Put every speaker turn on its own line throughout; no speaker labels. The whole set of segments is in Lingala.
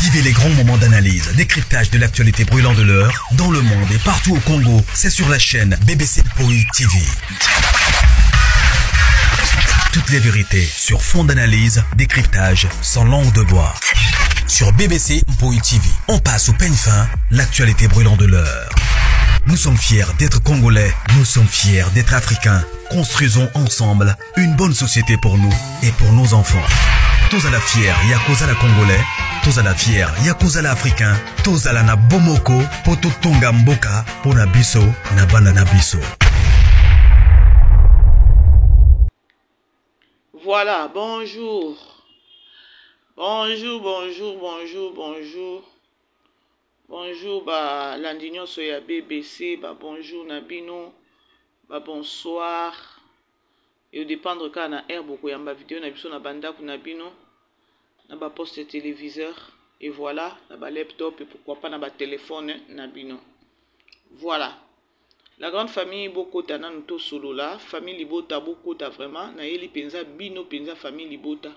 Vivez les grands moments d'analyse, décryptage de l'actualité brûlante de l'heure, dans le monde et partout au Congo. C'est sur la chaîne BBC Mpoi TV. Toutes les vérités sur fond d'analyse, décryptage sans langue de bois. Sur BBC Mpoi TV, on passe au peigne fin, l'actualité brûlante de l'heure. Nous sommes fiers d'être Congolais, nous sommes fiers d'être Africains. Construisons ensemble une bonne société pour nous et pour nos enfants. Tous à la fière, Yakozala Congolais. Tous à la fière, Yakozala Africain. Tous à la na bomoko, poto tonga mboka, pona biso, na bana na biso.
Voilà, bonjour. Bonjour. Bonjour, bah, l'andignon soya BBC, bah, bonjour Nabino, bah, bonsoir. Et au dépendre quand na air beaucoup yamba vidéo na biso na banda ku Nabino, na ba poste téléviseur et voilà, na ba laptop et pourquoi pas na ba téléphone Nabino. Voilà. La grande famille Bokota na nuto solo là, famille Libota Bokota vraiment na yeli penza bino penza famille Libota.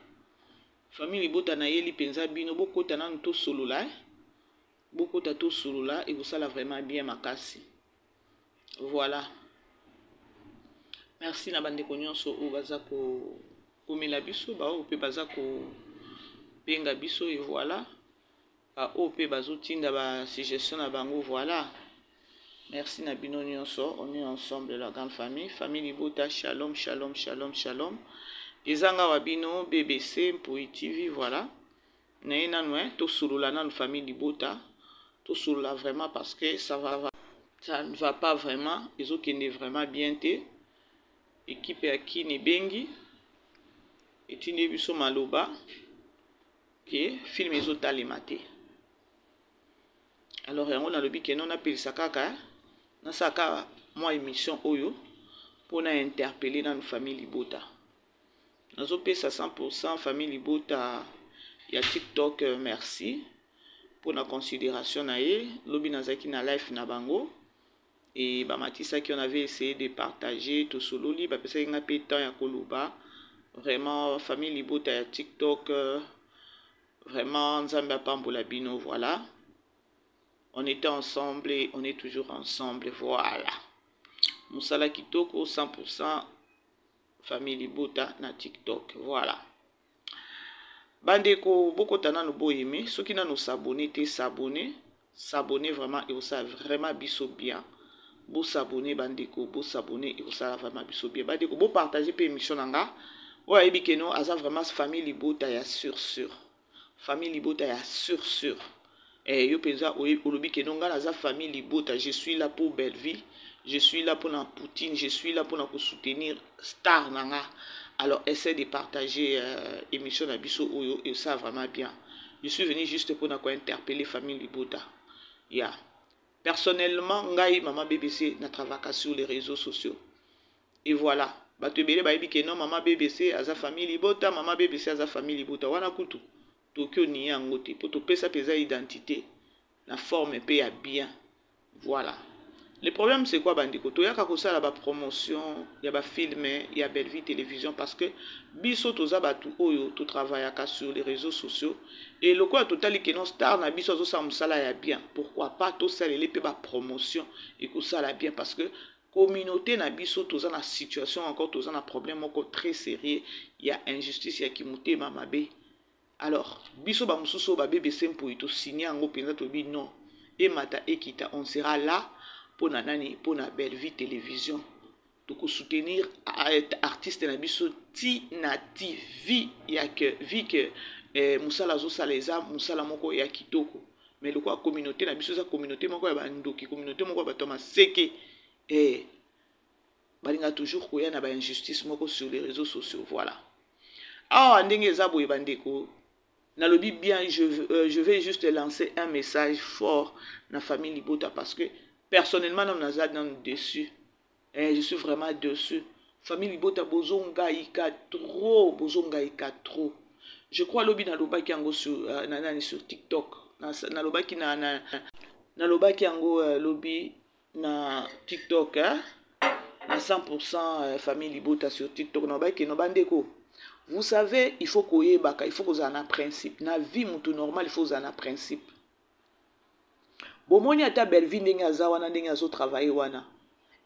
Famille Libota na yeli penza bino Bokota na nuto solo là. Beaucoup de tout solo là et vous ça vraiment bien makasi. Voilà. Merci na bande konyonso o bazako komela biso ba o pe bazako benga biso et voilà. Ba o pe bazotinda ba suggestion na bango voilà. Merci na bino nyonso, on est ensemble la grande famille, famille Libota, shalom. Ezanga wabino BBC Mpoi TV voilà. Na ina noé to solo là na famille Libota. Tout sur là vraiment parce que ça ne va pas vraiment. Ils ont qui n'est vraiment bien té. Équipe à qui n'est bengi. Et tu n'es vu sur maloba. Que film ils ont talématé. Alors on a le but que non appelle ça kaka. Dans ça kaka moi émission oyo pour nous interpeller dans nos famille Libota. Nous avons payé ça 100% famille Libota. Il y a TikTok merci. Pour la considération nae lobi nazaki na live na bango et ba matisa qui on avait essayé de partager tout solo li ba pesa nga pe temps ya koluba vraiment famille Libota ya TikTok vraiment nzamba pambola bino voilà on était ensemble et on est toujours ensemble voilà musala kitoko 100% famille Libota na TikTok voilà. Bandeko beaucoup tana no boyeme ceux qui nous s'abonner s'abonner vraiment et ça vraiment biso bien beau s'abonner bandeko beau s'abonner et ça vraiment biso bien bandeko beau partager pe émission nanga ouais et bikeno aza vraiment famille Libota ya sur famille Libota ya sur et yo penza olobi keno nga aza famille Libota je suis là pour belle vie je suis là pour la Poutine je suis là pour soutenir star nanga. Alors, essaie de partager l'émission d'Abisso Oyo et ça vraiment bien. Je suis venu juste pour interpeller la famille Libota. Yeah. Personnellement, ngai maman BBC n'a travaillé sur les réseaux sociaux. Et voilà. Batubele baibi que non maman BBC a sa famille Libota, maman BBC a sa famille Libota. Wana kutu. Tokyo ni angote. Pour te pesa pesa identité. La forme paye bien. Voilà. Le problème c'est quoi bandiko? To yaka kosa la ba promotion, ya ba film, ya belle vie télévision parce que biso toza batu oyo to travaillaka sur les réseaux sociaux et le quoi total que non star na biso zo sa musala ya bien. Pourquoi pas to salele pe ba promotion et ko sala bien parce que communauté na biso toza na situation encore toza na problème encore très sérieux, il y a injustice ya kimute mamabe. Alors, biso ba mususo ba BBC Mpoi to signer ngo penza to bi non. Et mata ekita on sera là pour nanani pour na belle vie télévision to soutenir artiste na biso ti na TV ya que vu que musala zo saleza musala moko ya kitoko mais le quoi communauté na biso za communauté moko ya bandoki communauté moko ba toma seke balinga toujours koya na ba injustice moko sur les réseaux sociaux voilà ah ndenge za boye bandeko na lobi bien je vais juste lancer un message fort na famille Libota parce que personnellement, je suis déçu. Je suis vraiment déçu. Famille Libota bozonga ika trop. Je crois lobi na loba ki yango sur TikTok. Na loba ki na loba ki yango lobi na TikTok na 100% famille Libota sur TikTok na loba ki no bandeko. Vous savez, il faut qu'on ait un principe. Dans la vie normale, il faut un principe. Bon, moi, ta belle vie, travailler wana.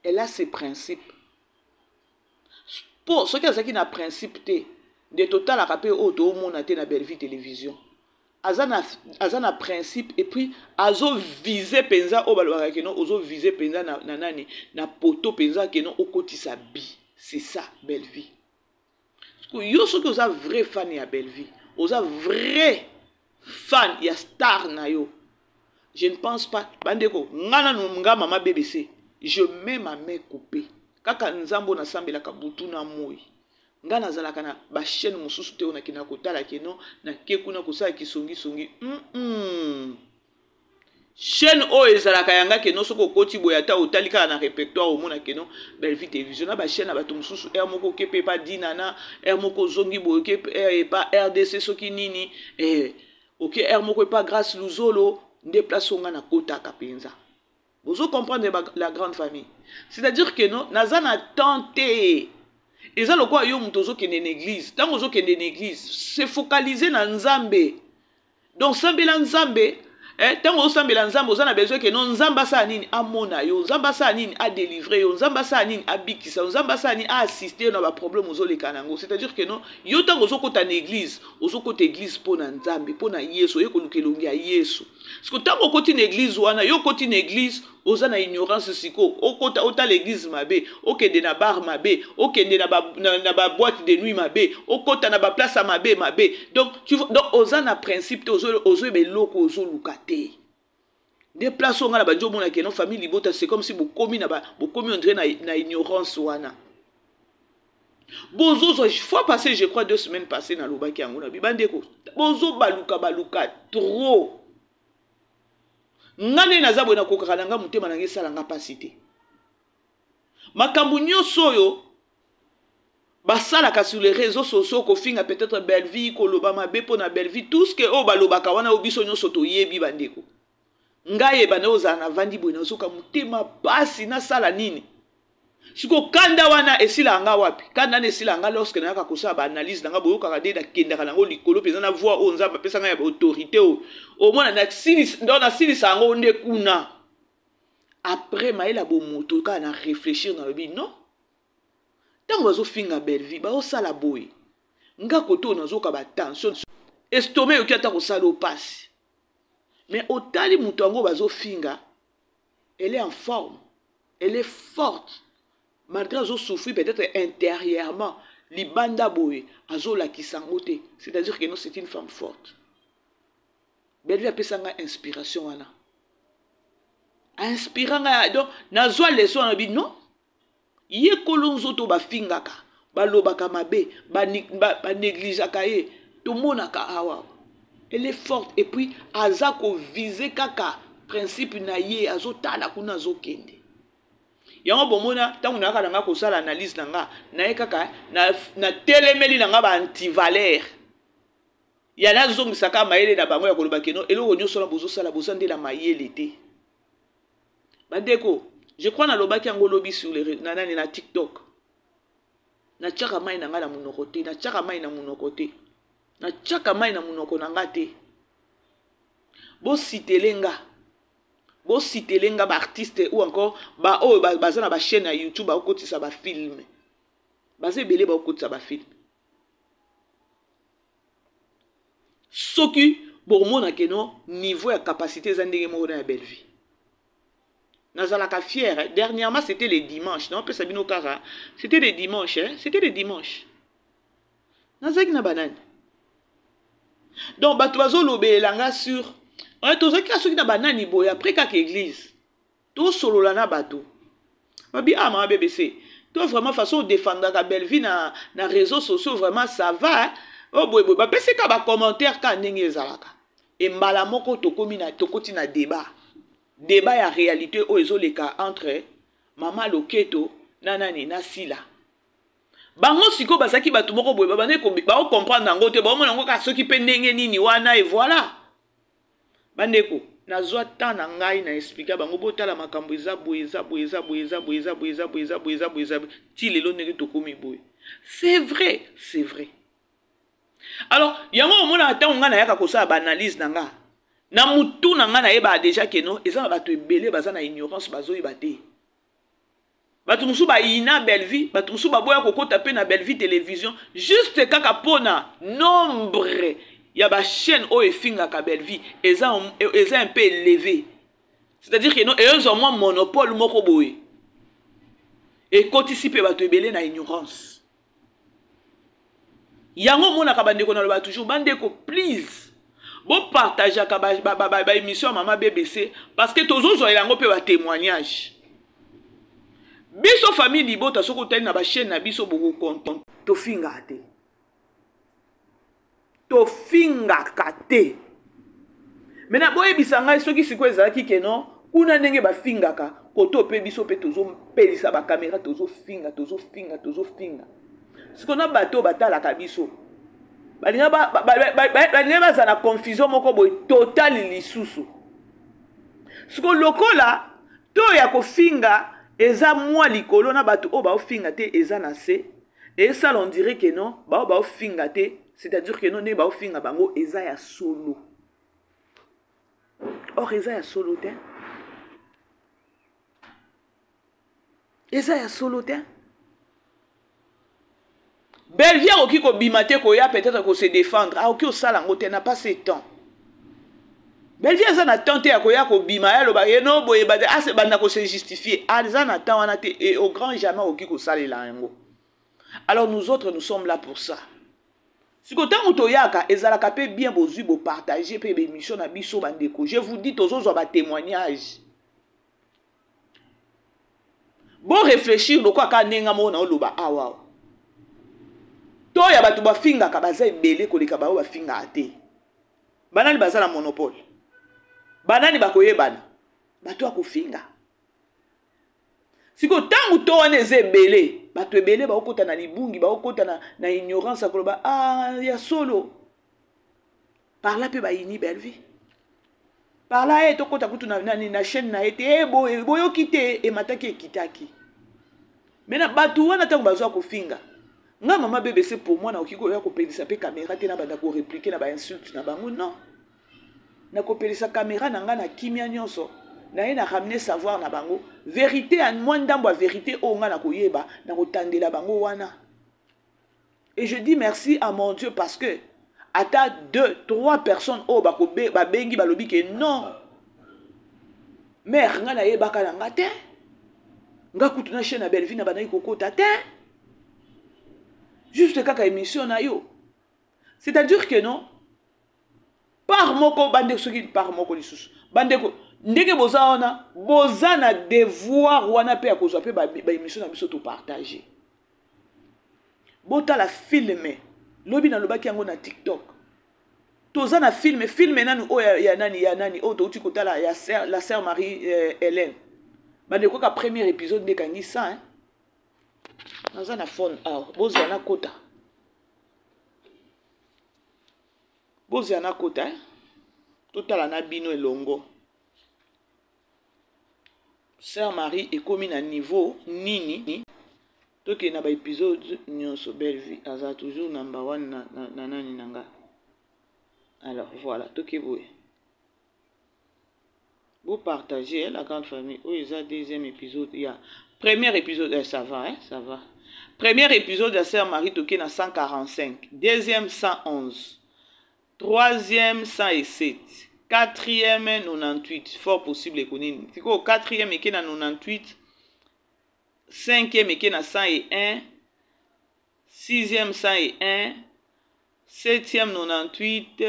Elle a ses principes. Pour ceux qui ont un principe, de total à rappeler au monde a na belle vie télévision. Azana principe et puis azo viser penza au balwa keno ozo viser penza na nani na poto penza keno au koti sa bi. C'est ça belle vie. Parce que yo ceux qui ont vrai fan ya belle vie, oza vrai fan ya star na yo. Je ne pense pas bandeko ngana no nga mama BBC. Je mets ma main coupée. Kaka nzambo na sambela kabutu na moi. Nga nazalaka na ba chaîne mususu te ona kina kotala keno na kekuna kosala kisongi songi. Chaîne o ezalaka yanga keno soko koti boyata otalika na répertoire au mona keno belle vie télévision na ba chaîne na bato mususu er moko kepe pa dinana er moko zongi boyoke er pa RDC soki nini OK er moko pa grâce luzolo déplacer nga na kota kapenza. Vous comprenez la grande famille. C'est-à-dire que non, nazana tenté. Et ça le quoi yo mutozo kende l'église. Tant ozo kende l'église, se focaliser na nzambe. Donc sambela nzambe, tant ozo sambela nzambe, ozo na besoin que non nzamba sa nini amona yo, nzamba sa nini a délivrer yo, nzamba sa nini a bikisa, nzamba sa nini a assister na ba problème ozo le kanango. C'est-à-dire que non, yo tant ozo kota na église, ozo kota église pour na nzambe, pour na Yesu, yo kolukelongi a Yesu. Parce que tant qu'on na église wana, yo koti na église oza na ignorance siko okota ota l'église mabe okende na bar mabe okende na ba boîte de nuit mabe okota na ba place mabe mabe donc tu vois donc oza na principe ozo be loko ozo lukate des places on na ba jomo na keno famille libota c'est comme si bokomi on dirait na ignorance wana bozo fois passé je crois 2 semaines passées na lobaki yango na bibandeko bozo baluka trop. Ngane nazabwe na kokaka nanga mutema nange sala nga pasité. Makambu nyonso yo basala ka sur les réseaux sociaux ko finga peut-être belle vie ko loba mabe po na belle vie tout ce que o balobaka wana obiso nyonso to yebi bandeko. Ngaye bana ozana vandi bwe na zoka mutema basi na sala nini. Siko kanda wana esila nga wapi kanda na esila nga lorsque na ka kosa ba analyse nga boyo ka de da kenda kana ngo likolo peza na voix o nzamba pesa nga ya autorité o mona na sili ndona sili sango nde kuna après maela bo moto ka na réfléchir na lobi non tango bazo finga belle vie ba o sala boy nga koto na zoka ba tension estomac yo kiata ko sala o passe mais otali muto ngo bazo finga elle est en forme elle est forte. Malgré qu'ils ont souffert peut-être intérieurement, Libanda Boé, Azola qui s'engote. C'est-à-dire que c'est une femme forte. Belle vie a une inspiration. Inspirant, donc, Nazoa leçon, on a dit non. Yé kolonzo to ba fingaka, ba lobaka mabe, ba négligaka ye, to monaka awa. Elle est forte. Et puis, Azako vise kaka, principe na ye, Azotala kuna zokende. Yango bomona tangu na kala nga ko sala analyse nanga na ekaka na telemeli nanga ba antivaleur ya na zongi saka mayele na bango ya koloba keno eloko nyoso na bozo sala bozande la mayele te bandeko je crois na lobaki yango lobi sur les nanani na TikTok na tchaka mai nanga na munoko te na tchaka mai na munoko te na tchaka mai na munoko nanga te bo sitelenga bo sitelenga ba artiste ou encore ba o baza na ba chaîne na YouTube ba okotisa ba film baza belé ba okotisa ba film soki bomona keno niveau ya capacité za ndenge moko na belle vie nazalaka fier dernièrement c'était les dimanches non peut sabino kara c'était les dimanches c'était les dimanches nazaki na banane donc bato bazo lobelanga sur tozaki asoki na banani boy après kaka église to solola na bato babi ama BBC to vraiment façon défendre ka belle vie na réseaux sociaux vraiment ça va oh boy ba pesi ka ba commentaire ka ndenge ezalaka et mbala moko tokomi na tokoti na débat ya réalité o ezoleka entre mama Loketo na nani na Sila bango siko basaki bato moko boy ba ko comprendre nango te ba mona ngo ka soki pe ndenge nini wana et voilà. Bandeko, nazwa tan na ngai na expliquer bango botala makambo eza boyeza ti lelo ndenge tokomi boye. C'est vrai, c'est vrai. Alors yango omona ata nga na yaka kosala ba analyse na nga na mutu na nga na yeba déjà que non eza bato ebele baza na ignorance bazoyeba te bato musu ba ina belle vie bato musu baboya kokota pe na belle vie télévision juste kaka pona nombre ya ba chaîne o efingaka belle vie eza un peu élevé, c'est-à-dire que non ezo mo monopole moko boye et kotisi pe bato ebele na ignorance. Yango mona ka bandeko na loba toujours bandeko please bon partage ka ba émission Mama BBC parce que tozozo elango pe ba témoignage biso famille libota soko tali na ba chaîne na biso beaucoup content to finga kate mena boye bisanga soki siko ezalaki ke non kuna ndenge ba fingaka koto pe biso pe tozo pelisa ba caméra tozo finga siko na bato batala kabiso balinga baza na confusion moko boy total lisusu siko lokola to ya kofinga eza mwa likolo na bato o ba ofinga te eza na se et ça on dirait que non ba ofinga te, c'est-à-dire que non ne ba ofinga bango eza ya solo. Or eza ya solo te, eza ya solo te. Belvia oki ko bimate ko ya peut-être ko se défendre a oki o sala ngote na pas ce temps. Belvia za na tente ya ko ya ko bima ya lo ba no boye ba a se banda ko se justifier a za na temps wana te et au grand jamais oki ko sala la yango. Alors nous autres nous sommes là pour ça. Si ko tango to yaka ezala ka pe bien bozui bo partager pe be émission na biso bandeko. Je vous dis tozo ba témoignage. Bon réfléchir loko aka nenga mo na oloba awa. To ya batu ba finga ka baza ebele koleka ba ba finga ate. Banani baza na monopole. Banani bakoyebana. Batu akofinga. Siko tangu to wana ezebele, bato ebele ba okota na libungi, ba okota na ignorance akoloba ah ya solo. Par là pe ba ini belle vie. Par là to kota kutu na chaîne na été boyo kite e mataki ekitaki. Mena bato wana tangu bazwa kofinga. Nga Mama BBC pour moi na okiko ya ko pelisa pe caméra te na banda ko répliquer na ba insulte na bango non. Na ko pelisa caméra na nga na kimia nyonso. Na ye na ramener savoir na bango vérité en moins ndambo vérité o nga na koyeba na kotandela bango wana. Et je dis merci à mon Dieu parce que ata 2, 3 personnes o ba bengi balobi ke non. Mère nga na yeba ka nga te. Nga kutu na chaîne na belle vie na banayi kokota te. Juste kaka émission na yo. C'est-à-dire que non par moko bande soki par moko lisusu. Bandeko ndenge boza na devoir wana pe akozwa pe ba émission na biso to partager. Bota la filme lobi na lobaki yango na TikTok. Toza na filme nanu o ya nani o to uti kotala ya la sœur Marie Hélène. Bandeko ka premier épisode de kangi ça hein. Naza na phone boza na kota. Boza na kota hein. Totala na bino elongo. Sœur Marie est comme à niveau nini. Donc il y a un épisode nyonso belle vie. Aza toujours number 1 na nani nanga. Alors voilà, tout qui vous partagez la grande famille. Oh, il y a deuxième épisode. Il y a premier épisode, ça va, hein, ça va. Premier épisode de Sœur Marie toqué na 145. Deuxième 111. Troisième 107. Quatrième 98. Fort possible et connu. C'est quoi? Quatrième et qui na 98. Cinquième et qui na 101. Sixième 101. Septième 98.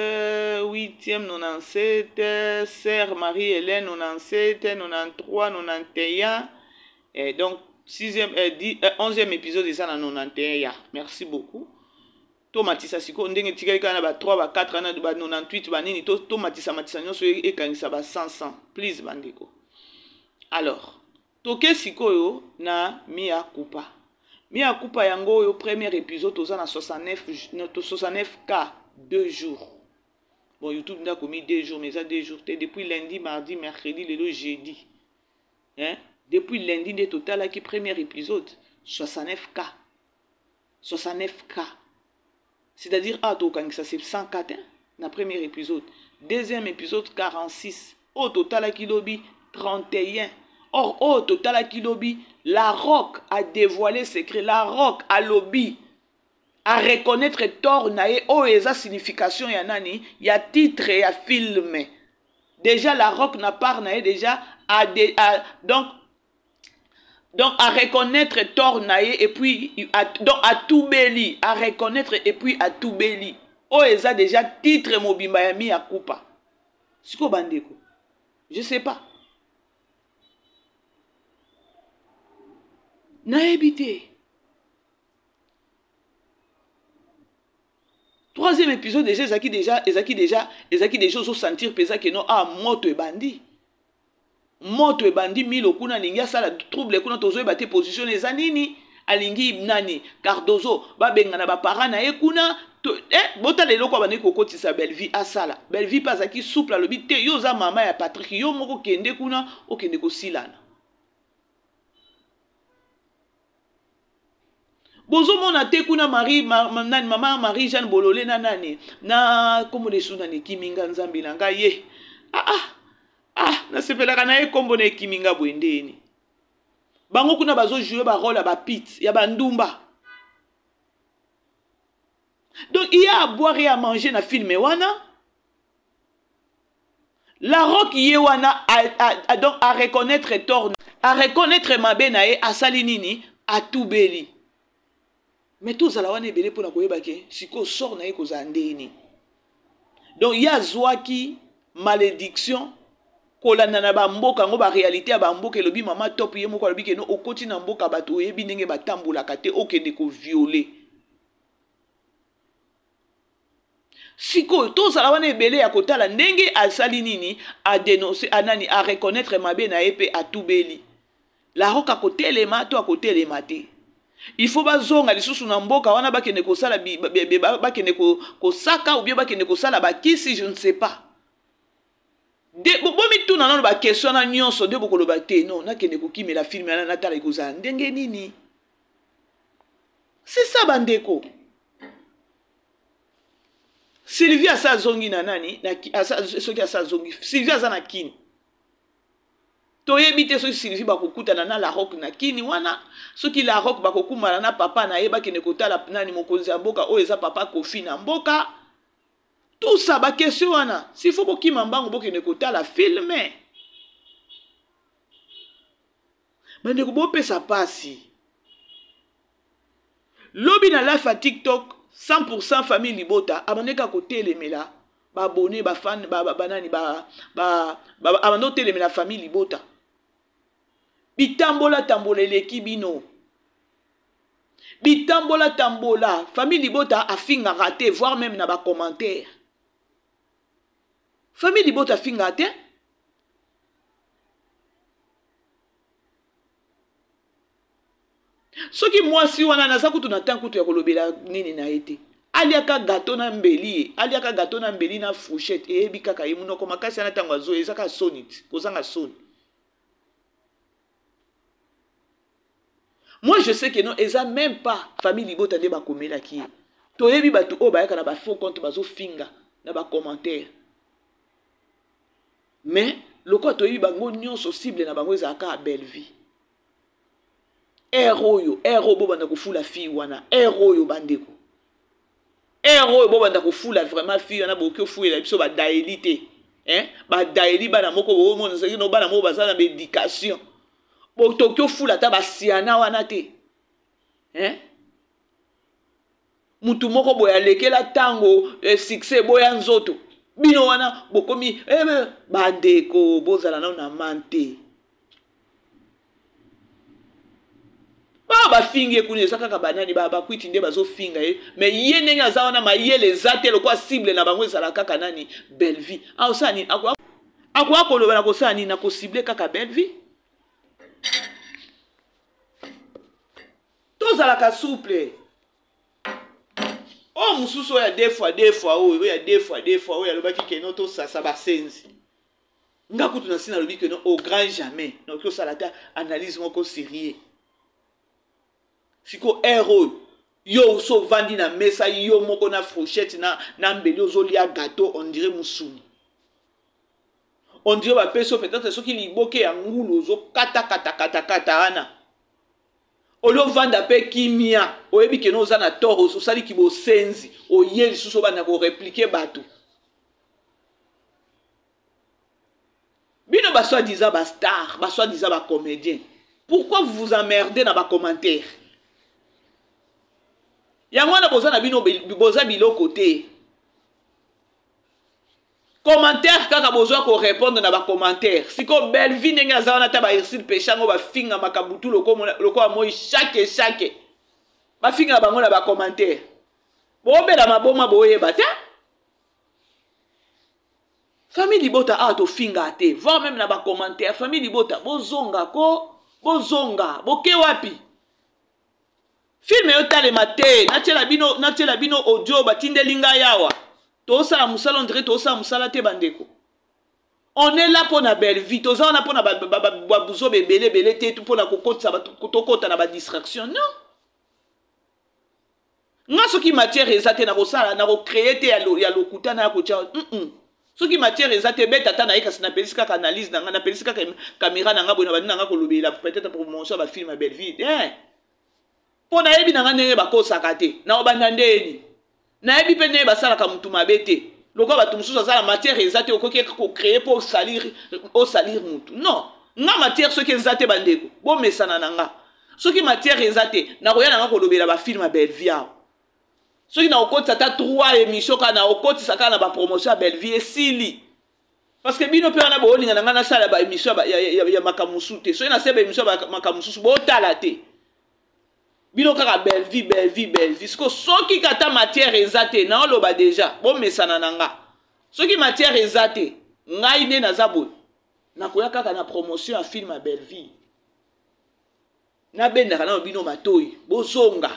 Huitième 97. Sœur Marie-Hélène 97. 93. 91. Et donc, 11e épisode de ça dans 91. Merci beaucoup. Tomatisa siko ndenge tikali kana ba 3 ba 4 na ba 98 ba nini to matisa nyonso e kanisa ba 100 please bandeko. Alors toke sikoyo na Mia Coupa yango yo premier épisode toza na 69k 2 jours. Bon YouTube n'a commis 2 jours mais ça 2 jours depuis lundi, mardi, mercredi, le jeudi. Hein? Depuis lundi de total qui premier épisode 69k. C'est-à-dire, ça c'est 104, hein, dans le premier épisode. Deuxième épisode, 46. Au total, à Kilobi, 31. Or, au total, à Kilobi, la Rock a dévoilé secret. La Rock a lobby. À reconnaître tort nae o eza signification ya nani ya titre ya film. Déjà la Rock n'a pas nae déjà donc à reconnaître tort nae et puis donc à tout beli à reconnaître et puis à tout beli o eza déjà titre mobimba ya mi ya kupa. Siko bandeko. Je sais pas. Naebité. Troisième épisode déjà ezaki déjà ozo sentir pesa que non moto e bandi. Moto e bandi milo kuna lingi asala trouble kuna tozo e bate position eza nini alingi nani Cardozo ba bengana ba parana na ye kuna bota lelo kwa bani kokotisa Belleville asala. Belleville pasaki souple alobi te yo za mama ya Patrick yo moko kende kuna okende ko silana. Bozo mona te kuna maman Marie Jeanne Bololé na nani na kombo de suna ni Kiminga Nzambi na nga ye na sepelaka na ye kombo na Kiminga bwendeni bango kuna bazo jouer ba rôle ba pit ya bandumba. Donc il y a à boire et à manger na film wana. La Rock ye wana donc à reconnaître tort, à reconnaître mabe na ye asali nini a tout beli. Mais tous à la wane belé pour na koyebake siko sort na ye kozandeni. Donc il y a zwaki malédiction kolanda na ba mboka ngo ba réalité ya ba mboka elobi mama top ye moko lobi ke no okoti na mboka bato yebi ndenge batambola kate okende ko violer. Siko tous à la wane belé ya kotala ndenge asali nini a dénoncer anani a reconnaître mabe na ye pe a tout beli. La Rock a côté les mato à côté les maté. Il faut bazonga lisusu na mboka wana bakende ko sala bakende ko saka ou bien bakende ko sala bakisi je ne sais pas. De bomi tuna na ba question na nyonso de bokolo bakte non na kende ko kimela film na natala ikoza ndenge nini. C'est ça bandeko. Sylvia sa zongi na nani na soki asa zongi Sylvia za na kini. Toyebi te soki Sylvie bakokutana na La Rock na kini wana soki La Rock bakokumana na papa na ye bakende kotala nani mokonzi ya mboka oyo eza papa Kofi na mboka. Tout ça ba question wana s'il faut bokima mbango bokende kotala filme. Bande ko bopesa pasi. Lobi na live à TikTok 100% famille Libota abandeka kotelemela ba abonné ba fan ba nani ba abando telemela famille Libota. Bitambola tambola eleki bino. Bitambola tambola. Famille Libota a finga raté, voire même na ba commentaire. Famille Libota finga raté. Soki moi si wana na sakutu na tankutu ya kolobela nini na été. Aliaka gâteau na mbeli, aliaka gâteau na mbeli na fourchette et bikaka yimuno ko makasi na tango zo ezaka sonit, kozanga son. Moi, je sais que non, ils n'ont même pas famille Libota de bakomela qui. Toyebi batu o bayaka na ba faux compte bazo finga na ba commentaire. Mais le quoi toyebi bango nyonso cible na bango ezaka a Belleville. Héros bo banda ko fula fille wana, héros bandeko. Héros bo banda ko fula vraiment fille wana bokyo fouela biso ba daelité. Hein? Ba daeli bana moko bo mona seki no bana mo bazana médication. Bo Tokyo fula ta basiana wana te. Hein? Mutu moko boya lekela tango succès boya nzoto. Bino wana bokomi bandeko bozala na mante. Ba finge kuni saka banani ba kwiti nde bazo finga mais ye ndenge aza wana mayele zate lokwa cible na bango ezala kaka nani Belleville. Ah osani akwa koloba na kosani na ko cible kaka Belleville. Tozalaka souple. Oh mususu ya deux fois oh ya deux fois oh ya lobaki ke no to sa ba senzi. Ngakutu na sina lobi ke no au grand jamais. Donc to salata analyse moko sérieux. Siko héros Yo so vandi na mesa yo moko na fourchette na mbeli ozolia gâteau on dirait musuni. On dirait ba peso peut-être ceux qui liboke ya ngulu zo kata ana. Olo vanda pe kimia oyebi ke no za na toro so sali kibo senzi oyeli suso bana ko répliquer bato. Bino ba soi-disant ba star, ba soi-disant ba comédien. Pourquoi vous vous emmerdez dans ba commentaire? Ya mwana boza na bino boza bilo côté. Commentaire kaka bozo ko répondre na ba commentaire. Siko belle vie nenga za na ta ba irsil peshango ba finga makabutu loko moi chaque. Ba finga bango na ba commentaire. Bo bela maboma boye bata. Famille Libota a to finga te, voir même na ba commentaire famille Libota bozonga ko bozonga boke wapi. Film yo talema te, na tela bino audio batindelinga yawa. Tosa la musala on dirait tosa musala te bandeko. On est là pour na belle vie, tosa on a pour na babuzo belé te pour na kokota kotokota na ba distraction. Non. Nga soki matière ezate na kosala na ko créer te ya lokuta na ko tia. Soki matière ezate beta ta na eka na pelisi kaka analyse na pelisi kaka caméra na nga bona bana nga ko lobela peut-être pour montrer ba film belle vie. Pona yebi na nga ndenge bakosaka te na obanda ndeni na yebi pe ndenge basalaka mutu mabe te loko bato mosusu azala matière ezate okoki ko créer pour salir mutu non nga matière soki ezate bandeko bomesana na nga soki matière ezate na koya na nga kolobela ba film belle vie soki na okotisa ta 3 émissions kana okotisa kana ba promotion ya belle vie esili parce que bino pe wana bolinga na nga na sala ba émission ya makamusu te soki na seba émission ba makamusu botala te. Bino kaka belle vie. Soki kata matière ezate na oloba déjà. Bon mesana nanga. Soki matière ezate ngai ne nazabo. Na koya kaka na promotion ya film à belle vie. Na benda kana bino matoyi. Bozonga.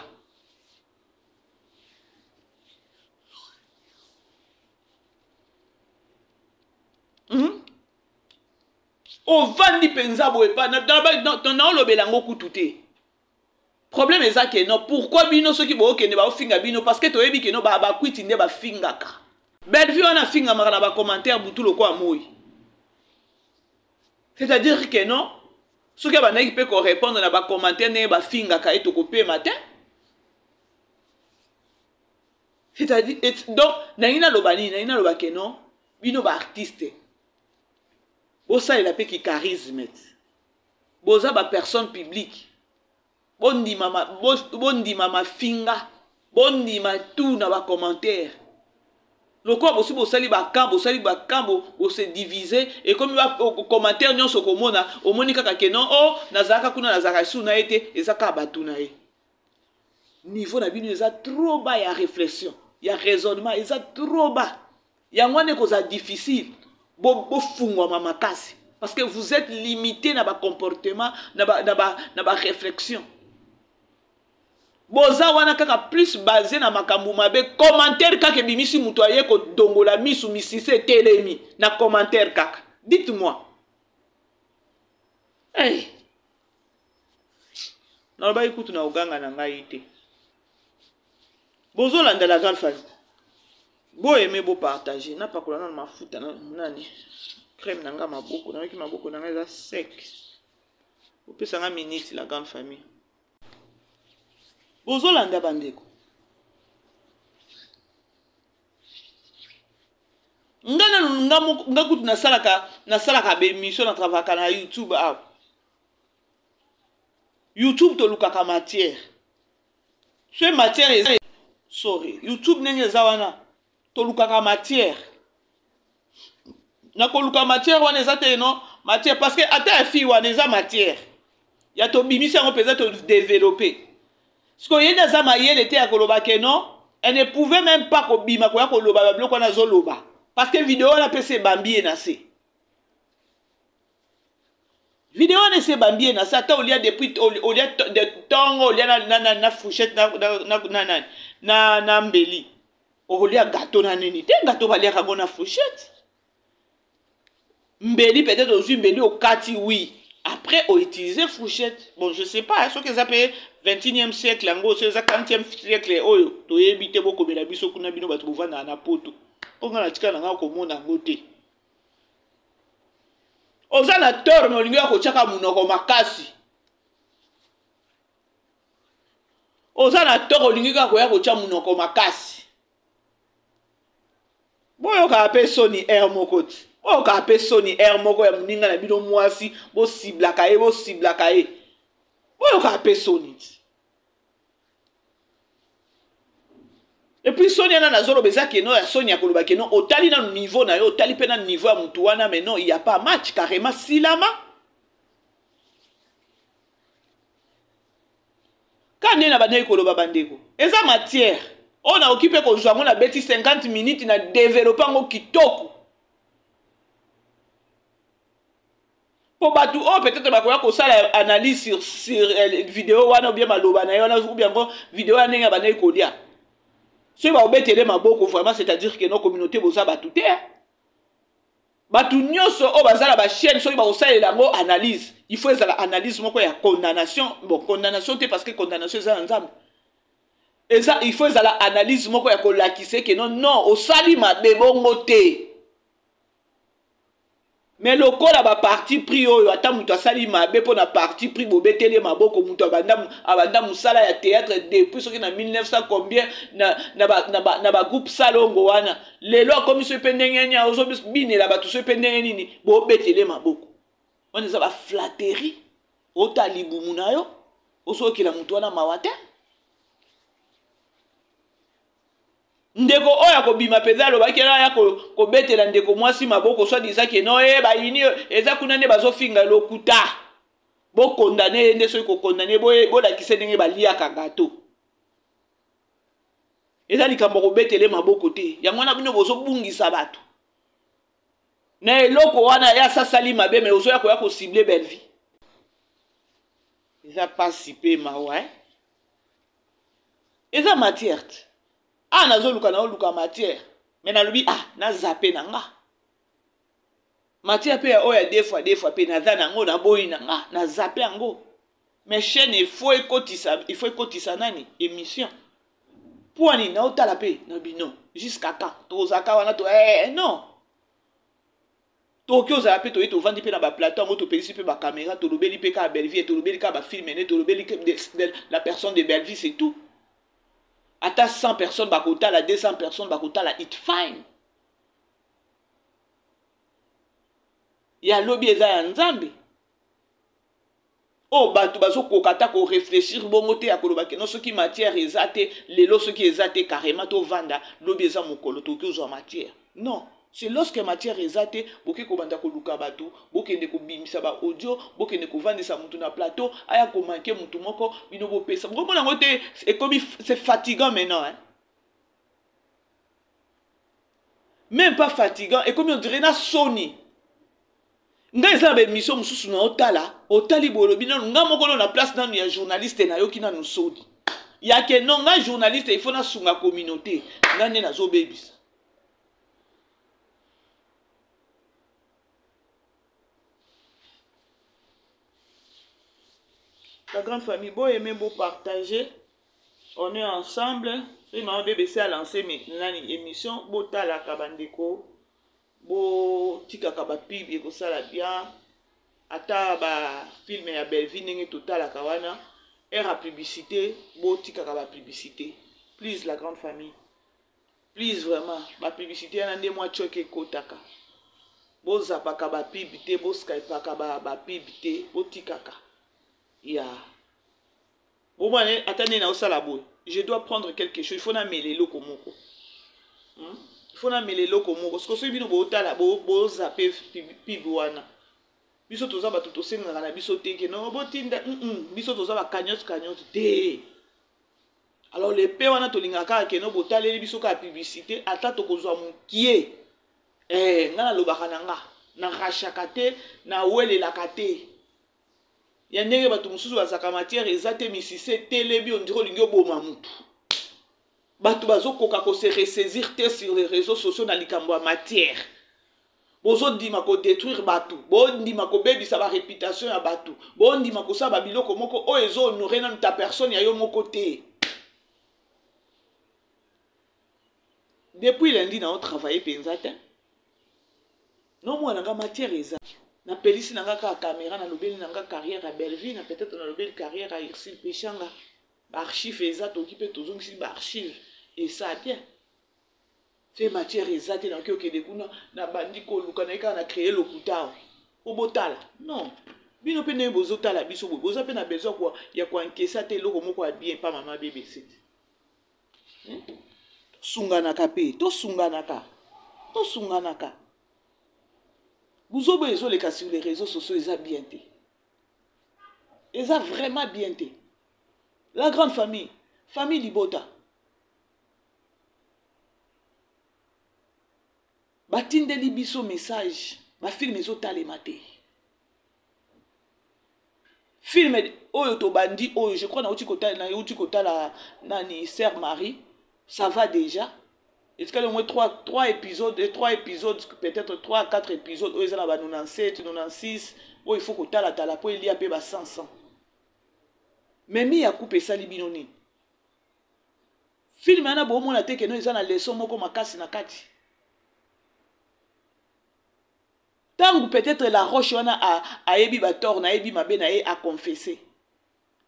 O vandi penza boye pa na olobela ngo kutute. Problème est ça que non. Pourquoi bino ceux qui bo kende ba finga bino parce que toyebi que no ba kwiti nde ba finga ka. Belle vie on a finga mara ba commentaire butu loko amoyi. C'est-à-dire que non ceux qui ba na peut ko répondre na ba commentaire ne ba finga ka eto kopé matin. C'est-à-dire donc na ina loba que non bino ba artiste. Bo ça il a pe ki charisme. Boza ba personne publique. Bondi mama finga bondi ma tout na ba commentaire loko bosi bosali ba kambo se diviser et comme ba commentaire nyonso komona omoni kaka kenon oh nazaka kuna nazaka su na ete ezaka batu na e niveau na bino eza trop bas ya réflexion ya raisonnement eza trop bas ya ngwane koza difficile bo fungwa mama kasi parce que vous êtes limité na ba comportement na ba réflexion. Boza wana kaka plus basé na makambu mabe commentaire kaka bimisi muto aye ko dongola misu misise telemi na commentaire kaka dites-moi hey na ba ikutu na uganga na ngai te bozo landa la grande famille bo aimer bo partager na pakola na mafuta na nani crème na nga maboko na ki maboko na nga za sec opesa nga minute la grande famille. Bozolanda bandeko. Nga kutu na salaka be mission na travaka na YouTube YouTube to lukaka matière. Ce matière est sorry. YouTube nenge zawana to lukaka matière. Na ko luka matière wana ezate non matière parce que ata fi wana eza matière. Ya to bimisa ngo peza to développer. Ce que yenda zama yele était à koloba que non, elle ne pouvait même pas kobima ko ya koloba bloko na zoloba parce que vidéo na pese bambi na se. Vidéo na se bambi na ça ta olia depuis olia de tongo olia na fourchette na mbeli. Olia gâteau na nini. Te gâteau balia ka na fourchette. Mbeli peut-être aussi mbeli au kati oui. après on utiliser fourchette. Bon, je sais pas, ce que ça fait 21e siècle, en gros, c'est 40e siècle, oh, to éviter beaucoup de la biso kuna bino ba trouver na poto. Pour nga na tika na nga ko mona ngote. Oza na tort no linga ko chaka munoko makasi. Oza na tort linga ko ya ko chaka munoko makasi. Boyo ka pe soni air mokoti. Boyo ka pe soni air moko ya muninga na bino mwasi, bo siblaka e, bo siblaka e. Boyo ka pe soni. Et puis Sonia na zolo beza que non ya Sonia koloba que non otali na niveau na yo otali pe na niveau ya mutu wana mais non il y a pas match carrément silama. Quand na bana koloba bandeko. Eza matière. On a occupé ko jouer na beti 50 minutes na développer ngo kitoko. Pour batu oh peut-être bakoya ko sala analyse sur vidéo wana ou bien maloba na yo na ou bien ko vidéo ya ndenge bana kolia. Si vous avez des maboko vraiment, c'est-à-dire que nos communautés vous ont battu. Batu nyonso o bazala ba chaîne so ba osala la mo analyse. Il faut la analyse moko ya condamnation. Bon, condamnation c'est parce que condamnation c'est ensemble. Et ça il faut la analyse moko ya ko lakise que non osali mabe bongo te. Mais le corps a parti pris oyo ata mutu asali mabe po na parti pris bobetele maboko mutu abanda musala ya théâtre depuis soki na 1900 combien na ba groupe salongo wana lelo comme ce pendengenya ozo binela batu ce pendenge nini bobetele maboko on eza ba flatterie ota libumu nayo osoki la mutu wana mawate ndeko oya ko bima peza lo bakela ya ko betela ndeko mwasi maboko so disaki no ba yini eza kuna ne bazofinga lokuta bo condamner nde so ko condamner bo la kisenenge ba lia ka gato eza likambo ko betele maboko te yango na bino bozo bungisa bato na eloko wana ya sasali mabe mais ozo ya ko cibler belle vie eza pas si pe mawa eza matière. Ah, nazo luka na luka matière. Mais na lubi na zappé nanga. Matière pe oya des fois pe na za nango na boyi nanga na zappé ango. Mais chaîne il faut écouter nani émission. Pour ani na otala pe na bino jusqu'à quand to zaka wana to non. To ki oza pe to eto vandi pe na ba plateau to pesi pe ba caméra to lobeli pe ka belle vie to lobeli ka ba film ne to lobeli la personne de belle vie c'est tout. Ata 100 personnes bakota la 200 personnes bakota la it fine. Ya lobby eza ya nzambe. Oh batu bazo kokata ko réfléchir bongo te ya koloba ke non ce qui matière ezate lelo ce qui ezate carrément to vanda lobby eza mokolo to ki ozo matière. Non, c'est lorsque matière ezate boke ko banda ko luka batu, boke ne ko bimisa ba audio, boke ne ko vandisa mutu na plateau, aya ko manquer mutu moko bino bo pesa. Bongo na ngote et comme c'est fatigant maintenant hein. Même pas fatigant et comme on dirait na Sony. Nga eza ba émission mususu na otali bolobi na nga moko na place na ya journaliste na yo kina no sodi. Ya ke non nga journaliste il faut na sunga communauté. Nga ne na zo bebisa. La grande famille, beau aimer, beau partager. On est ensemble. C'est ma BBC a lancé une émission. Beau tala kabandeko. Beau tika kabapib et ça la bien. Ata ba film ya Belleville n'enge total la kawana. Era publicité. Beau tika kaba publicité. Please la grande famille. Please vraiment. Ba publicité en ande moi choke kotaka. Beau zapaka ba pibité. Beau skype kaba ba pibité. Beau tikaka. Yeah. Bon, attendez, je dois prendre quelque chose. Il faut mêler le komoko. Il faut mêler le komoko. Parce que ce qui est là, bo zappé pibuana. Biso toza ba toto senga na biso teke no botinda biso toza ba kanyot te. Alors les pe wana to lingaka ke no botale biso ka publicité ata to kozwa mukie. Ngana lobaka nanga na rachakate na wele la kate. Ya ndenge batu mususu bazaka matière ezate misise telebi on dirait lingo boma mutu. Batu bazokoka ko se ressaisir te sur les réseaux sociaux na likambo ya matière. bozondima ko détruire bato, bondima ko bebisa ba réputation ya bato, bondima ko sa ba biloko moko o ezo honorer na ta personne ya yo moko te. Depuis lundi na on travailler penzata. Non moi nanga matière eza. Na pelisi nanga ka caméra na lobeli nanga carrière à Belleville, na peut-être na lobeli carrière à Irsil Pechanga. Ba archive eza to occupé tozong si ba archive et ça bien. Fait matière exacte dans que de kuna na bandi ko lukana eka na créer le kutao o botala non bino pe ne bozotala biso boza pe na besoin quoi ya kwa nkesa te loko moko ya bien pa mama BBC sunganaka pe to sunganaka buzobo ezo les sur les réseaux sociaux eza bien te eza vraiment bien te la grande famille Libota batindeli biso message ba film ezotalema te film oyo to bandi oyo je crois na uti kotala nani Sœur Marie ça va déjà est-ce qu'il y a au moins 3 épisodes peut-être 3 à 4 épisodes oyo eza na ba 97 96 oyo il faut kotala tala po elia pe ba 500 mais mi ya coupe ça libino ni film ana bo mona te ke no eza na leçon moko makasi na kati. Tant peut-être la roche a ebi bator na ebi mabe na e a confessé.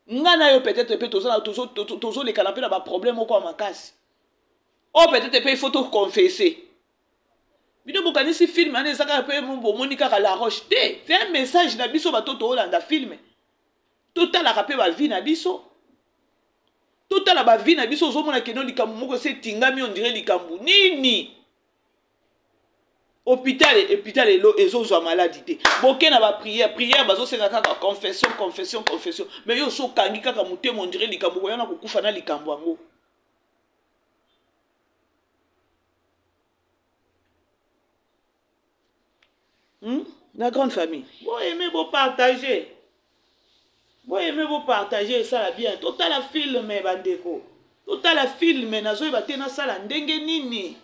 Ngana yo peut-être peut tozo les canapés na ba problème ko makasi. Oh peut-être peut il faut tout confesser. Bino bokani si film ane saka pe mo monika la roche te. Fait un message na biso ba toto Hollanda film. Total la rapé ba vie na biso. Total la ba vie na biso zo mona keno likambu moko se tingami on dirait likambu nini. Hôpital ezozwa maladie te boke na ba prière bazo senga kaka confession mais yo so kangi kaka mutemo ndire likambo yana kokufa na likambo yango la grande famille bon aimer beau partager ça la bien total la film bandeko total la film nazo ba te na sala ndenge nini.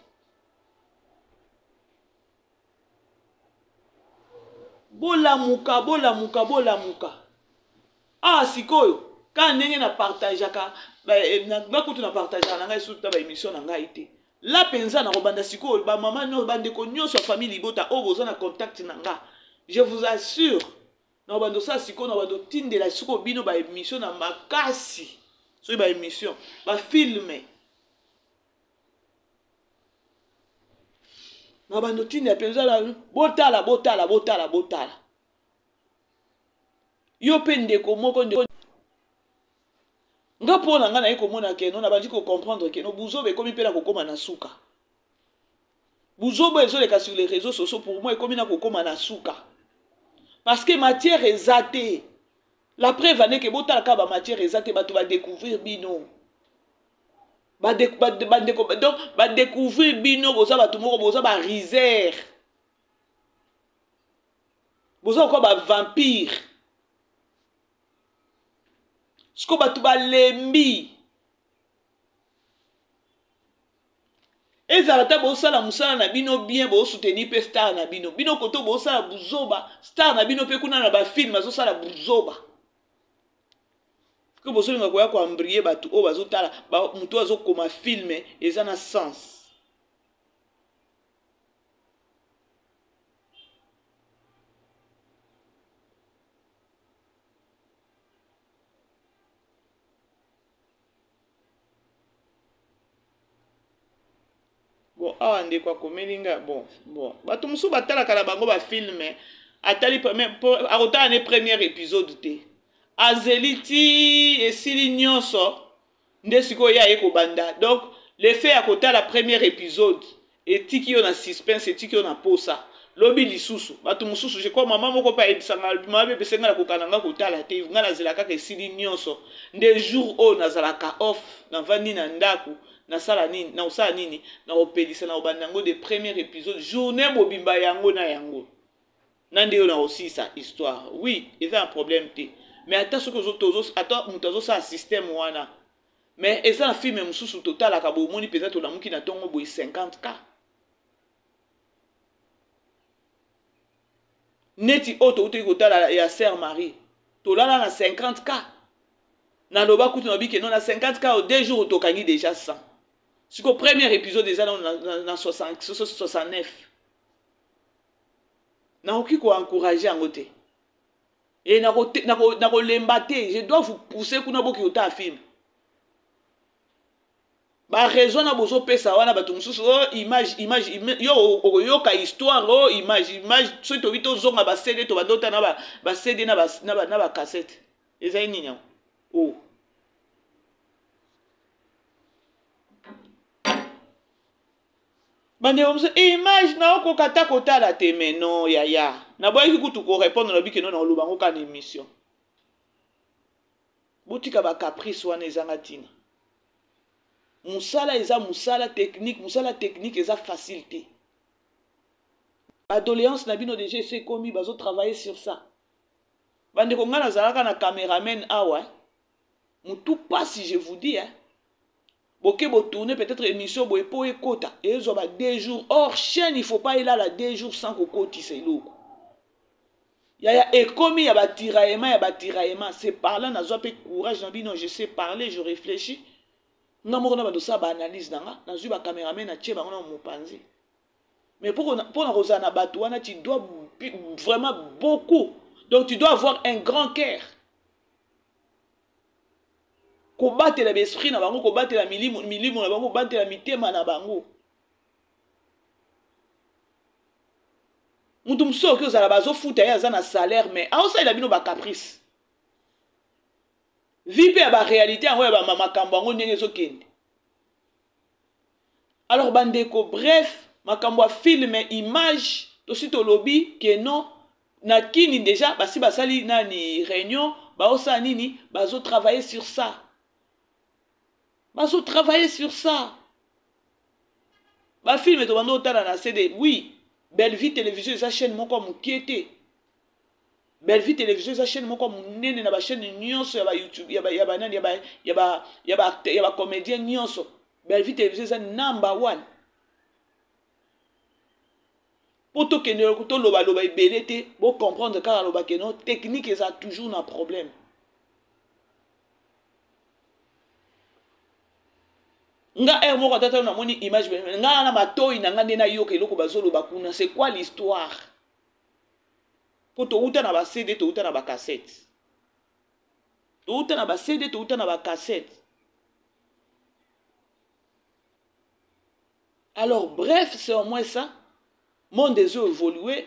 Bolamuka. Ah, sikoyo. Quand ndenge na partageaka, na kutu na partageaka na ngai suta ba émission na ngai te. La penza na robanda sikoyo, ba maman no bandeko nyonso famille Libota o boza na contact na nga. Je vous assure, na bando sa sikoyo na bando tinde la sikoyo bino ba émission na makasi. So ba émission, ba filmer. Na bandotine ya penza la botala yo pende ko moko ndeko nga pona nga na iko mona ke no na bandi ko comprendre ke no buzobe komi pela ko koma na suka buzobe ezo leka sur les réseaux sociaux pour moi ekomi na ko koma na suka parce que matière exacte la preuve ane ke botala ka ba matière exacte ba to ba découvrir bino donc ba découvrir bino boza ba tumoko boza ba risère boza ko ba vampire sko ba to ba lembi ezala ta boza la musala na bino bien bo soutenir pe star na bino koto boza la buzoba star na bino pe kuna na ba film azo sala buzoba que vous avez quoi embryer batu o bazotala ba mutu azo koma filme eza na sens bon awa nde kwa komelinga bon batu musu batala kala bango ba filme atali akotala ne premier épisode te azeliti esili nyonso nde sikoyo ya eko banda donc le fait à côté la premier épisode etiki yo na suspense etiki yo na posa lobi lisusu batu mususu je crois maman moko pa ebisanga mabe besenga la kokananga kotala te nga nazela kaka esili nyonso nde jour o nazalaka off na vandi na ndaku na sala nini na osala nini na opelisa na obandango de premier épisode journée mobimba yango na yango na nde yo na aussi sa histoire oui il y a un problème te mais attends ce que attends mutazo sa système wana mais eza na film mususu total aka bomoni peut-être la muki na tongo boy 50K neti oto uti kotala ya sœur Marie tolala na 50K na loba kutu na bike non na 50K au 2 jours tokangi déjà 100 siko premier épisode déjà na 69 na oki ko encourager yango te et na ko lemba te je dois vous pousser kuna boki ota film ba raison na bozo pesa wana bato mususu image yo oyoka histoire image so to bito zonga ba CD to badota na ba CD na ba cassette ezai nini oh bande omso image na oko kata kotala te mais non yaya na boyaki kutu ko répondre na biki non na olubango ka émission botika ba caprice wana ezanga tina musala eza musala technique eza facilité adoléance na bino déjà c'est commis bazo travailler sur ça bande ko ngana zalaka na cameraman awa mutu pas si je vous dis hein boke bo tourner peut-être émission bo epo ekota ezo ba 2 jours hors chaîne il faut pas il a la 2 jours sans kokoti c'est loko ya ekomi ya ba tiraillement c'est parlant na zo pe courage na bino je sais parler je réfléchis na moko na ba dosa ba analyse nanga na zo ba cameraman na tie bango na mopanzi mais pour na rozana bato wana tu dois vraiment beaucoup donc tu dois avoir un grand cœur kobatela l'esprit na bango kobatela milimo na bango kobatela mitema na bango mutu msoki ozala bazofuta ye aza na salaire mais aosala bino ba caprice vie pe ya ba réalité yango ya ba makambo yango ndenge ezokende alors bandeko bref makambo ya film image tosi tolobi ke non na kini déjà basi basali nani réunion baosala nini bazo travailler sur ça bazo travailler sur ça ba film to bando tala na CD oui Belle Vie Télévision eza chaîne moko mukiete Belle Vie Télévision eza chaîne moko munene na ba chaîne nyonso ya ba YouTube ya ba nani ya ba comédien nyonso Belle Vie Télévision eza number 1 poto kene ko loba ebele te bo comprendre car loba keno technique eza toujours un problème. Nga moko tata na moni image nga na matoi na nga ndena yoka eloko bazolo bakuna c'est quoi l'histoire poto uta na ba CD to uta na ba cassette to uta na ba CD to uta na ba cassette. Alors bref c'est au moins ça monde des eaux évolué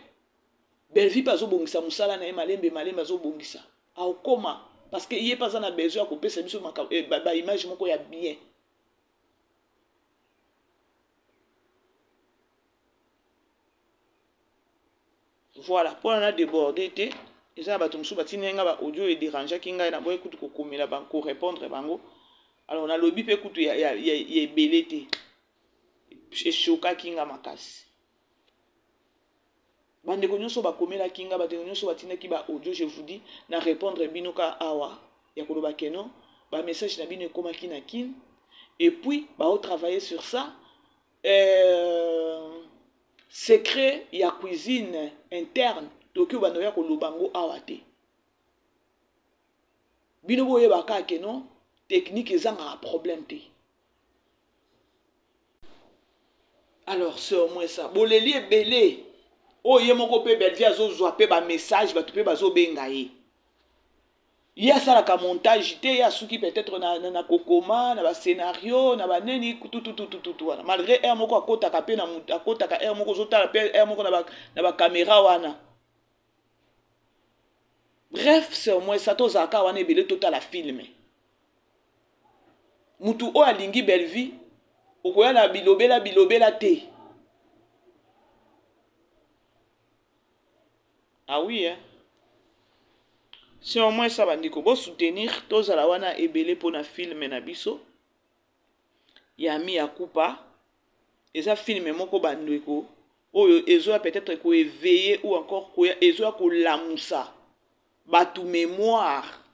Belle Vie pas zo bongisa musala na malembe zo bongisa au koma parce que il est pas en besoin ko pesa biso ba image moko ya bien. Voilà, pour on a débordé, et ça va tout le audio et déranger qui n'a pas écouté comme la banque répondre bango. Alors on a lobby peut écouter y a belleté. C'est choquant qui n'a makas. Bande konyo so ba komela kinga ba konyo so batina ki ba audio je vous dis na répondre binoka awa ya koloba keno ba message na bino koma kina kin et puis ba au travailler sur ça secret ya cuisine interne tokyo bando ya kolobango awate bino boye baka keno technique ezanga problème te. Alors c'est au moins ça boleli ebele o ye moko pe Belle Vie azo zwa pe ba message ba tupe bazo benga ye ya sala ka montage te ya suki peut-être na kokoma na ba scénario na ba neni tout wana malgré er moko akota ka pe na akota ka er moko zotala pe er moko na ba caméra wana. Bref c'est au moins ça to zaka wana ebele total la film mutu o alingi Belle Vie okoya na bilobela te. Ah oui hein. C'est au moins ça bandiko bo soutenir tous la wana ebele pour na film na biso ya mi akupa eza film moko bandeko oyo ezo peut-être ko éveiller ou encore ko ezo ko lamusa batu mémoire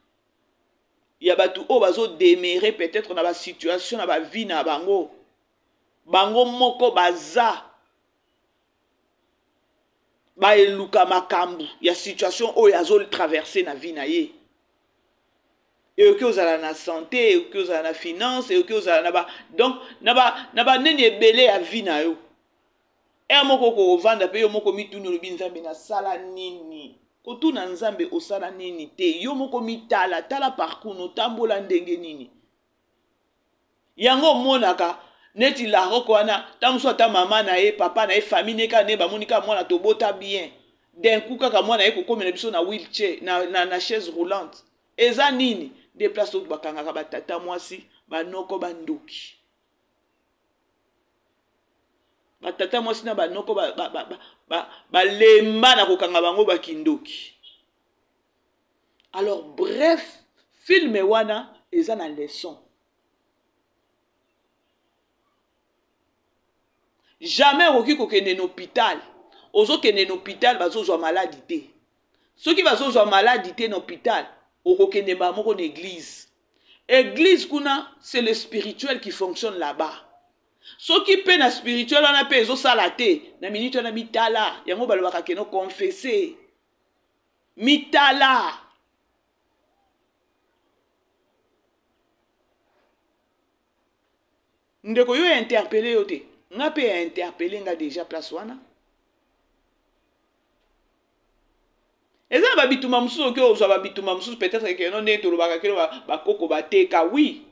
ya batu o bazo démérer peut-être na ba situation na ba vie na bango moko baza ba eluka makambu ya situation oyo azoli traverser na vie na ye. Et que vous avez la santé, et que vous avez la finance, et que vous avez la donc naba neni ebele ya vie na yo. E moko ko vanda pe yo moko mituni lobi nzambe na sala nini. Ko tu na nzambe osala nini te. Yo moko mitala tala parcours no tambola ndenge nini. Yango monaka neti la roko wana tamso ta mama na ye papa na ye famille ka ne ba monika mwana to bota bien. D'un coup kaka mwana ye ko komela biso na wheelchair na chaise roulante. Eza nini déplace autres bakanga batata mwasi banoko bandoki. Batata mwasi na banoko lemba na kokanga bango bakindoki. Alors bref, film wana eza na leçon. Jamais oki kokende n'hôpital. Ozo kende n'hôpital bazozwa maladie te. Ceux qui bazozwa maladie te n'hôpital, okokende ba moko n'église. Église kuna, c'est le spirituel qui fonctionne là-bas. Ceux qui peine à spirituel on a pe ezo salate, na minute na mitala, yango balobaka keno confesser. Mitala. Ndeko yo interpeller yo te. Nga pe interpeller nga déjà place wana. Eza ba bituma mususu ke ozwa ba bituma mususu peut-être que non ne tolobaka ke ba koko ba teka oui.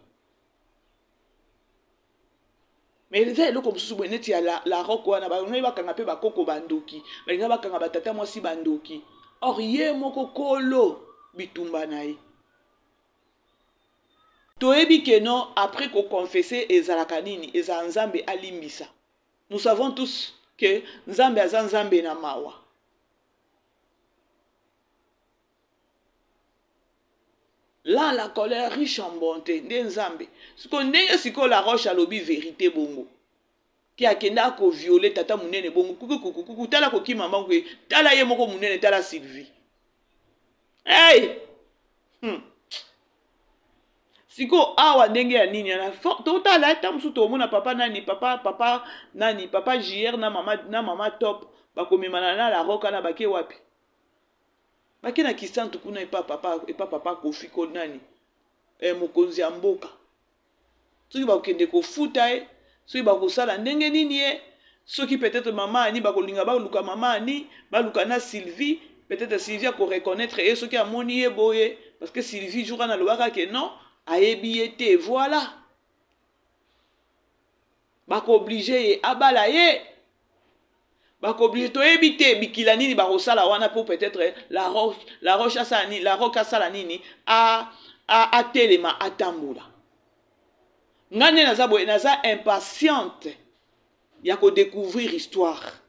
Mais eza eloko mususu bo neti ya la roko wana ba ngai bakanga pe ba koko bandoki. Ba nga bakanga batata mwasi bandoki. Or ye moko kolo bitumba na ye. Toyebi que non, après qu'on confesse ezalaka nini, eza nzambe alimbisa. Nous savons tous que nzambe aza nzambe na mawa. Là, la colère riche en bonté, nde nzambe. Ce qu'on ndenge siko la roche a lobi vérité bongo. Ki akenda ko violer tata munene bongo. Kuku tala ko ki maman ko tala ye moko munene tala Sylvie. Hey! Siko awa ndenge ya nini na tota la tamsu to mona papa nani papa JR na mama top bakomemana na la roka na bake wapi bake na kisantu kuna papa Kofi ko nani mokonzi ya mboka soki bakende ko futa soki bakosala ndenge nini soki peut-être mama ani bakolinga baluka mama ani baluka na Sylvie peut-être Sylvie ko reconnaître soki amoni boye parce que Sylvie jour na lobaka que non ayebi voilà. Bako obligé abala ye. Bako obligé to ebite bikila nini bakosala wana pour peut-être la roche asani la roque asala nini a telema atambola. Ngane naza impatiente ya ko découvrir histoire.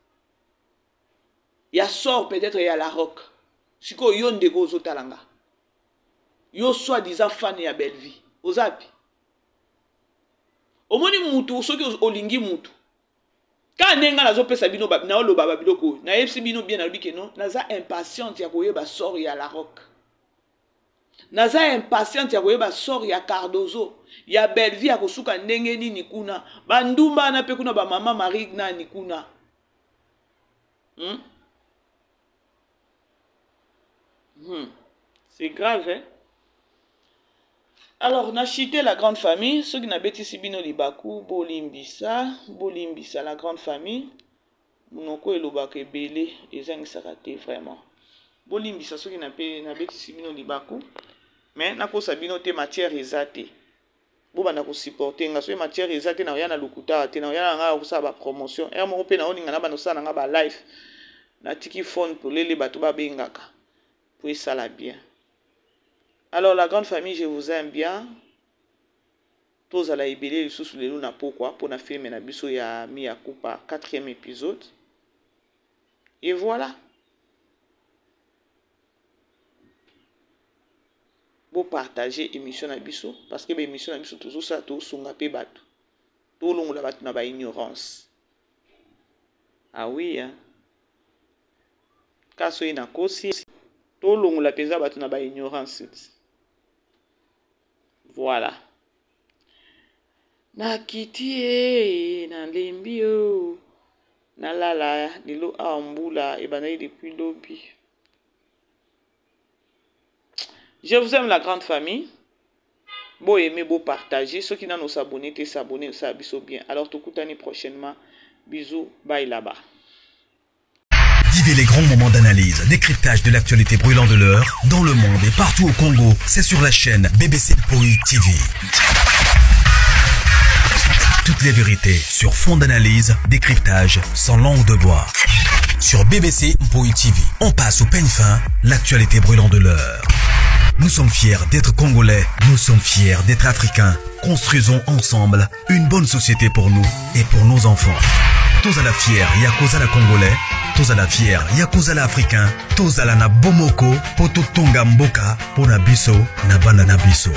Ya sort peut-être ya la roque. Siko yo ndeko zo talanga. Yo soi-disant fan ya belle vie. Ozapi. Omoni mutu soki olingi mutu. Ka nenga nazo pesa bino na oloba babiloko. Na yebisi bino bien na lobi non, naza impatiente ya koyeba sort ya la roque. Naza impatiente ya koyeba sort ya Cardozo. Ya belle vie ya kosuka ndenge nini kuna. Bandumba na pe kuna ba mama Marie nani kuna. C'est grave, hein? Alors, na chité la grande famille, ceux qui n'habitent ici bino libaku, bolimbisa, la grande famille, monoko elobaka ebele, ezangi sakate vraiment. Bolimbisa ceux qui n'habitent ici bino libaku, mais na kosa bino te matière ezate. Bo bana ko supporter nga so matière ezate na yana lukuta te na yana nga ko sa ba promotion. Et mo pe na oninga na bano sa na nga ba live. Na tiki phone pour les bato ba bengaka. Pour ça la bien. Alors la grande famille, je vous aime bien. Tous à la ibélé sous les luna pourquoi pour na film na biso ya mi ya coupa 4e épisode. Et voilà. Vous partagez émission na biso parce que l'émission na biso toujours ça tout sunga pe bato. Tout long la bato na ba ignorance. Ah oui hein. Kaso ina kosi tout long la penza bato na ba ignorance. Voilà. Na kiti na lembi yo nalala lelo awa mbula ebandaki depuis lobi. Je vous aime la grande famille. Bon aimer, beau partager. Ceux qui n'ont pas s'abonner, s'abonner, ça biso bien. Alors tout l'année prochainement. Bisous, bye là-bas.
Vivez les grands moments d'analyse, décryptage de l'actualité brûlante de l'heure, dans le monde et partout au Congo. C'est sur la chaîne BBC Mpoi TV. Toutes les vérités sur fond d'analyse, décryptage sans langue de bois. Sur BBC Mpoi TV, on passe au peigne fin, l'actualité brûlante de l'heure. Nous sommes fiers d'être Congolais, nous sommes fiers d'être Africains. Construisons ensemble une bonne société pour nous et pour nos enfants. Tous à la fière, Yakozala Congolais, tous à la fière, Yakozala Africain, tous à la na bomoko, poto tonga mboka, pona biso, na banda na biso.